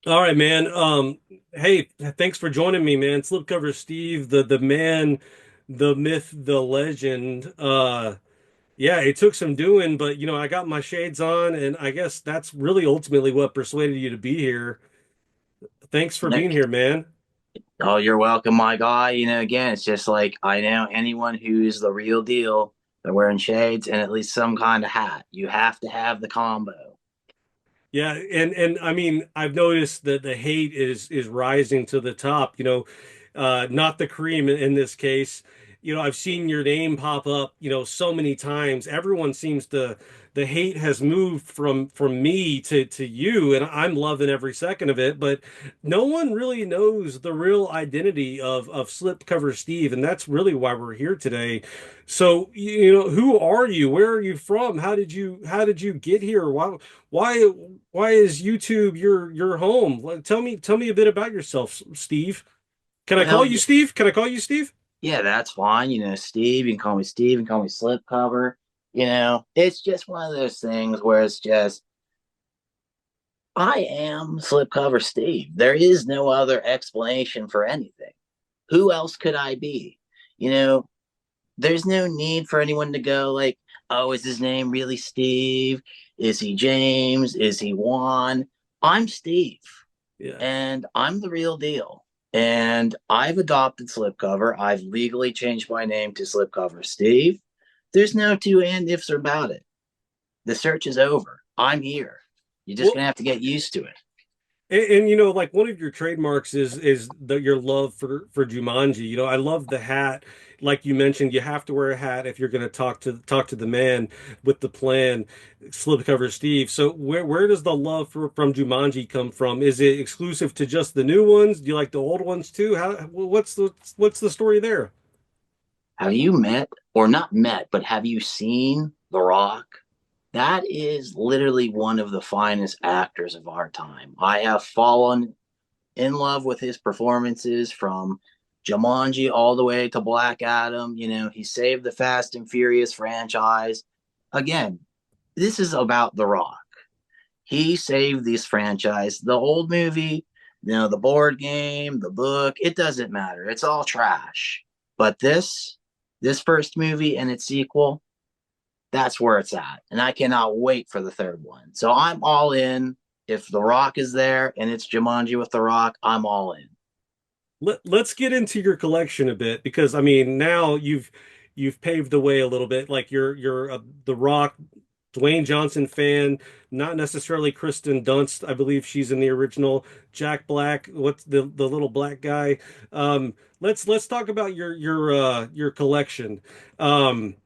All right, man. Hey, thanks for joining me, man. Slipcover Steve, the man, the myth, the legend. Yeah, it took some doing, but I got my shades on, and I guess that's really ultimately what persuaded you to be here. Thanks for No, being here, man. oh, you're welcome, my guy. Again, it's just like I know anyone who's the real deal. They're wearing shades and at least some kind of hat. You have to have the combo. Yeah, and I mean, I've noticed that the hate is rising to the top, not the cream in this case. I've seen your name pop up, so many times. Everyone seems to the hate has moved from me to you, and I'm loving every second of it, but no one really knows the real identity of Slipcover Steve, and that's really why we're here today. So, who are you? Where are you from? How did you get here? Why why is YouTube your home? Tell me a bit about yourself, Steve. Can I call Well, you Steve? Can I call you Steve? yeah, that's fine. Steve, you can call me Steve, you can call me Slipcover. It's just one of those things where it's just I am Slipcover Steve. There is no other explanation for anything. Who else could I be? You know, there's no need for anyone to go like, oh, is his name really Steve? Is he James? Is he Juan? I'm Steve, Yeah. and I'm the real deal. And I've adopted Slipcover. I've legally changed my name to Slipcover Steve. There's no two and ifs about it. The search is over. I'm here. You're just Well, gonna have to get used to it. and like one of your trademarks is your love for Jumanji. I love the hat. Like you mentioned, you have to wear a hat if you're going to talk to the man with the plan, Slipcover Steve. So where does the love from Jumanji come from? Is it exclusive to just the new ones? Do you like the old ones too? What's the story there? Have you met, or not met, but have you seen The Rock? That is literally one of the finest actors of our time. I have fallen in love with his performances from Jumanji all the way to Black Adam. He saved the Fast and Furious franchise. Again, this is about The Rock. He saved this franchise. The old movie, the board game, the book, it doesn't matter. It's all trash. But this first movie and its sequel, that's where it's at. And I cannot wait for the third one. So I'm all in. If The Rock is there and it's Jumanji with The Rock, I'm all in. Let's get into your collection a bit because I mean now you've paved the way a little bit. Like you're a The Rock, Dwayne Johnson fan, not necessarily Kristen Dunst. I believe she's in the original. Jack Black, what's the little black guy? Let's talk about your collection. Um,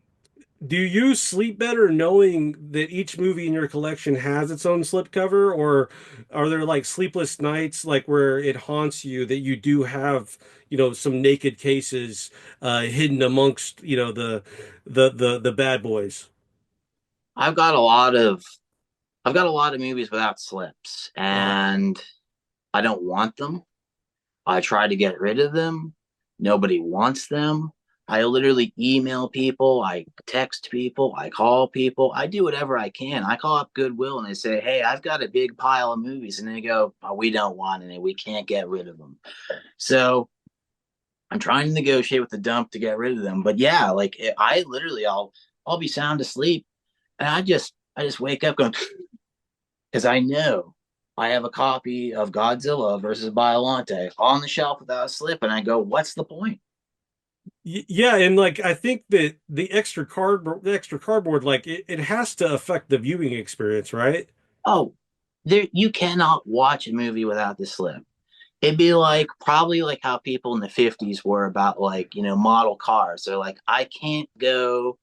do you sleep better knowing that each movie in your collection has its own slipcover, or are there like sleepless nights like where it haunts you that you do have, some naked cases hidden amongst, the bad boys? I've got a lot of I've got a lot of movies without slips, Uh-huh. and I don't want them. I try to get rid of them. Nobody wants them. I literally email people, I text people, I call people, I do whatever I can. I call up Goodwill and they say, "Hey, I've got a big pile of movies," and they go, "Oh, we don't want any. We can't get rid of them." So I'm trying to negotiate with the dump to get rid of them. But yeah, like I literally, I'll be sound asleep, and I just wake up going because I know I have a copy of Godzilla versus Biolante on the shelf without a slip, and I go, "What's the point?" Yeah, and like I think that the extra cardboard, like it has to affect the viewing experience, right? Oh, there you cannot watch a movie without the slip. It'd be like probably like how people in the 50s were about like, model cars. They're like, I can't go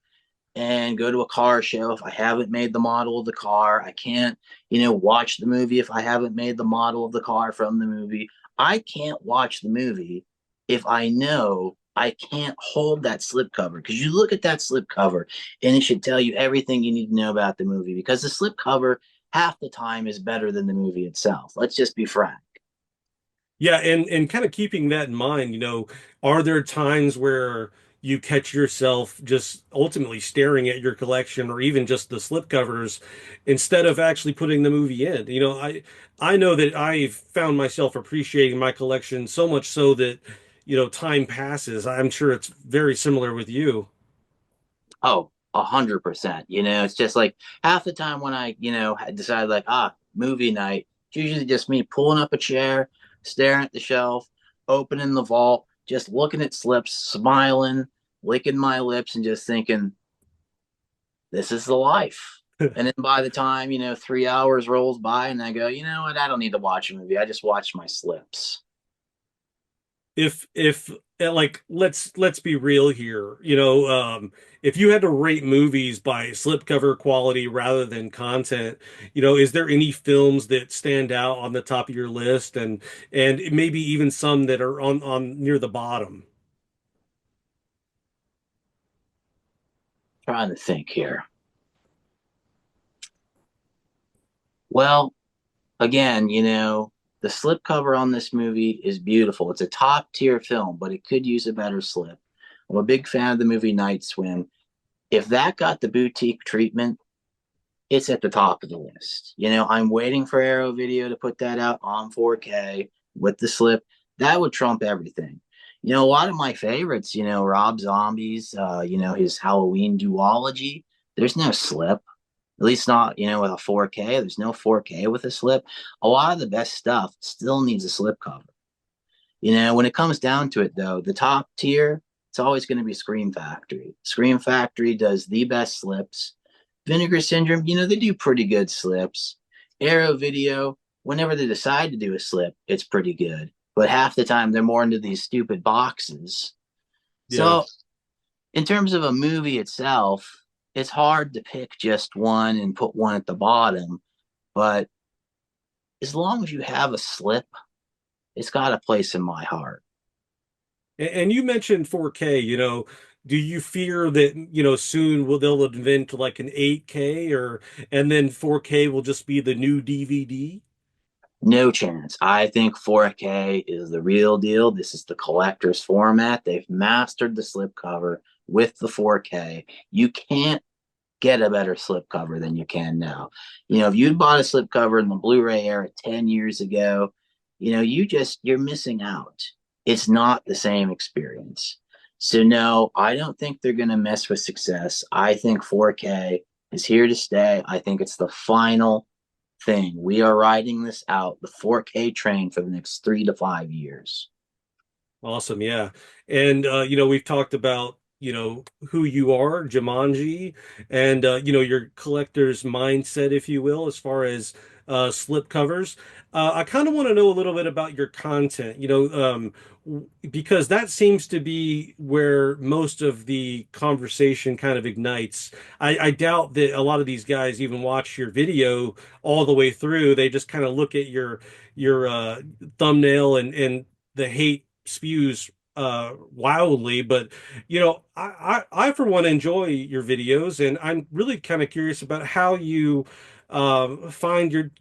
to a car show if I haven't made the model of the car. I can't, watch the movie if I haven't made the model of the car from the movie. I can't watch the movie if I know I can't hold that slip cover because you look at that slip cover and it should tell you everything you need to know about the movie because the slip cover half the time is better than the movie itself. Let's just be frank. Yeah, and kind of keeping that in mind, are there times where, you catch yourself just ultimately staring at your collection or even just the slipcovers instead of actually putting the movie in. I know that I've found myself appreciating my collection so much so that, time passes. I'm sure it's very similar with you. Oh, 100%. It's just like half the time when I decide like, movie night, it's usually just me pulling up a chair, staring at the shelf, opening the vault, just looking at slips, smiling, licking my lips, and just thinking, this is the life. And then by the time 3 hours rolls by and I go, you know what, I don't need to watch a movie. I just watched my slips. If like let's be real here, if you had to rate movies by slipcover quality rather than content, is there any films that stand out on the top of your list, and maybe even some that are on near the bottom? Trying to think here. Well, again, the slipcover on this movie is beautiful. It's a top tier film, but it could use a better slip. I'm a big fan of the movie Night Swim. If that got the boutique treatment, it's at the top of the list. I'm waiting for Arrow Video to put that out on 4K with the slip. That would trump everything. A lot of my favorites, Rob Zombie's, his Halloween duology, there's no slip. At least not with a 4K. There's no 4K with a slip. A lot of the best stuff still needs a slip cover. When it comes down to it, though, the top tier, it's always going to be Scream Factory. Scream Factory does the best slips. Vinegar Syndrome, they do pretty good slips. Arrow Video, whenever they decide to do a slip, it's pretty good. But half the time, they're more into these stupid boxes. Yeah. So, in terms of a movie itself, it's hard to pick just one and put one at the bottom. But as long as you have a slip, it's got a place in my heart. And you mentioned 4K, do you fear that, soon they'll invent like an 8K, and then 4K will just be the new DVD? No chance. I think 4K is the real deal. This is the collector's format. They've mastered the slipcover with the 4K. You can't get a better slipcover than you can now. If you'd bought a slipcover in the Blu-ray era 10 years ago, you're missing out. It's not the same experience. So no, I don't think they're going to mess with success. I think 4K is here to stay. I think it's the final thing. We are riding this out, the 4K train, for the next 3 to 5 years. Awesome, yeah. And we've talked about, who you are, Jumanji, and your collector's mindset, if you will, as far as slip covers. I kind of want to know a little bit about your content, because that seems to be where most of the conversation kind of ignites. I doubt that a lot of these guys even watch your video all the way through. They just kind of look at your thumbnail, and the hate spews wildly. But I for one enjoy your videos, and I'm really kind of curious about how you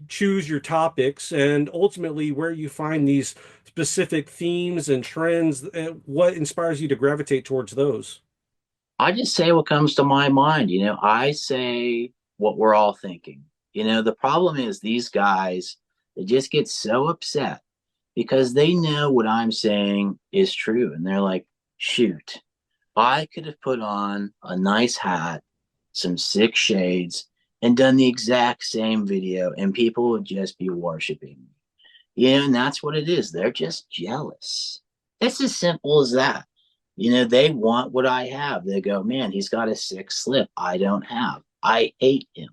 choose your topics, and ultimately where you find these specific themes and trends, and what inspires you to gravitate towards those. I just say what comes to my mind. I say what we're all thinking. The problem is these guys, they just get so upset because they know what I'm saying is true. And they're like, shoot, I could have put on a nice hat, some sick shades, and done the exact same video, and people would just be worshiping me. And that's what it is. They're just jealous. It's as simple as that. They want what I have. They go, man, he's got a sick slip I don't have. I hate him.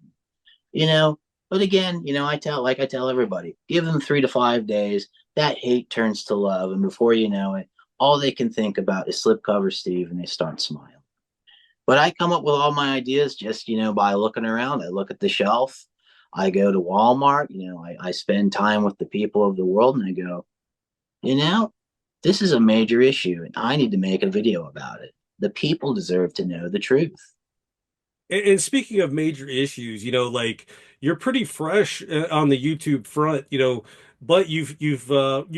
You know, but again, I tell everybody, give them 3 to 5 days. That hate turns to love, and before you know it, all they can think about is Slipcover Steve, and they start smiling. But I come up with all my ideas just by looking around. I look at the shelf. I go to Walmart. I spend time with the people of the world, and I go, you know, this is a major issue, and I need to make a video about it. The people deserve to know the truth. And speaking of major issues, like you're pretty fresh on the YouTube front, but you've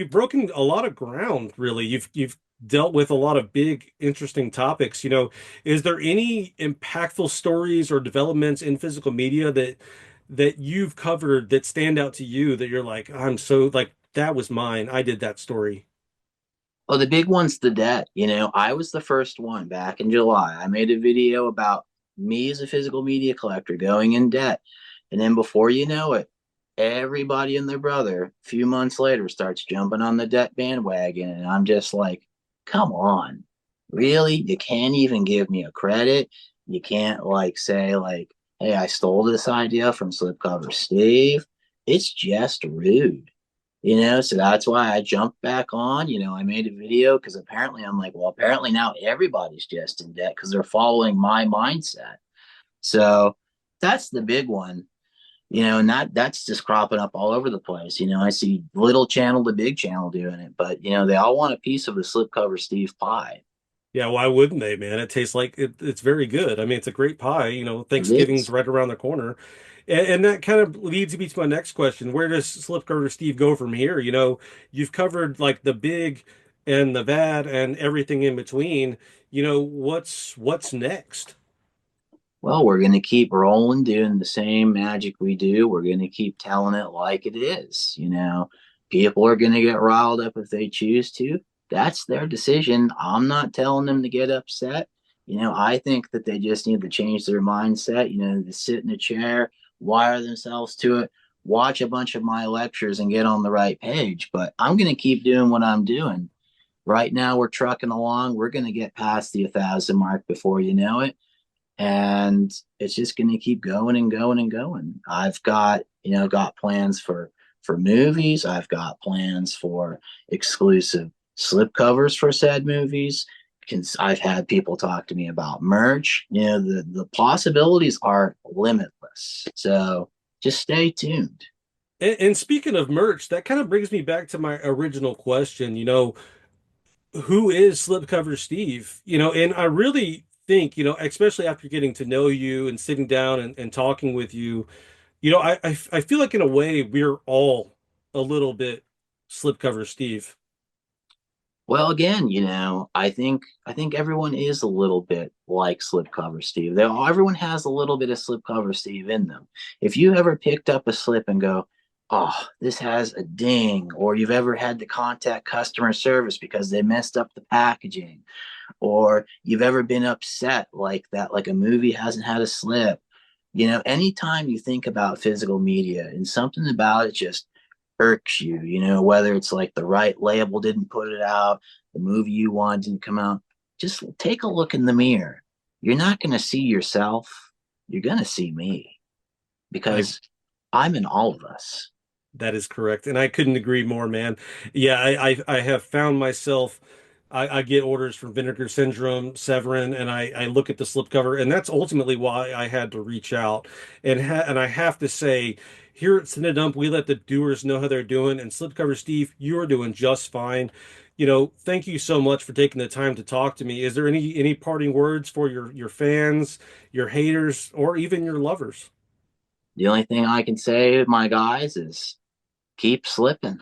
broken a lot of ground, really. You've dealt with a lot of big, interesting topics. Is there any impactful stories or developments in physical media that you've covered that stand out to you that you're like, I'm so like that was mine. I did that story. Oh, the big one's the debt. I was the first one back in July. I made a video about me as a physical media collector going in debt. And then before you know it, everybody and their brother, a few months later, starts jumping on the debt bandwagon. And I'm just like, come on. Really? You can't even give me a credit. You can't like say like, hey, I stole this idea from Slipcover Steve. It's just rude. So that's why I jumped back on. I made a video because apparently I'm like, well, apparently now everybody's just in debt because they're following my mindset. So that's the big one, and that's just cropping up all over the place. I see little channel to big channel doing it, but they all want a piece of the slipcover Steve pie. Yeah, why wouldn't they, man? It tastes like it's very good. I mean, it's a great pie. It Thanksgiving's is. right around the corner. And that kind of leads me to my next question. Where does Slipcover Steve go from here? You've covered like the big and the bad and everything in between. What's next? Well, we're going to keep rolling, doing the same magic we do. We're going to keep telling it like it is. People are going to get riled up if they choose to. That's their decision. I'm not telling them to get upset. I think that they just need to change their mindset, to sit in a chair, wire themselves to it, watch a bunch of my lectures and get on the right page. But I'm going to keep doing what I'm doing. Right now, we're trucking along. We're going to get past the 1,000 mark before you know it, and it's just going to keep going and going and going. I've got plans for movies. I've got plans for exclusive slipcovers for said movies. I've had people talk to me about merch. The possibilities are limitless. So just stay tuned. And speaking of merch, that kind of brings me back to my original question. Who is Slipcover Steve? And I really think, especially after getting to know you and sitting down and talking with you, I feel like in a way we're all a little bit Slipcover Steve. Well, again, I think everyone is a little bit like Slipcover Steve. Everyone has a little bit of Slipcover Steve in them. If you ever picked up a slip and go, "Oh, this has a ding," or you've ever had to contact customer service because they messed up the packaging, or you've ever been upset like that, like a movie hasn't had a slip. Anytime you think about physical media and something about it just irks you, whether it's like the right label didn't put it out, the movie you want didn't come out, just take a look in the mirror. You're not going to see yourself. You're going to see me I because I'm in all of us. That is correct, and I couldn't agree more, man. Yeah, I have found myself. I get orders from Vinegar Syndrome, Severin, and I look at the slipcover, and that's ultimately why I had to reach out. And I have to say, here at CineDump, we let the doers know how they're doing, and Slipcover Steve, you are doing just fine. Thank you so much for taking the time to talk to me. Is there any parting words for your fans, your haters, or even your lovers? The only thing I can say, my guys, is keep slipping.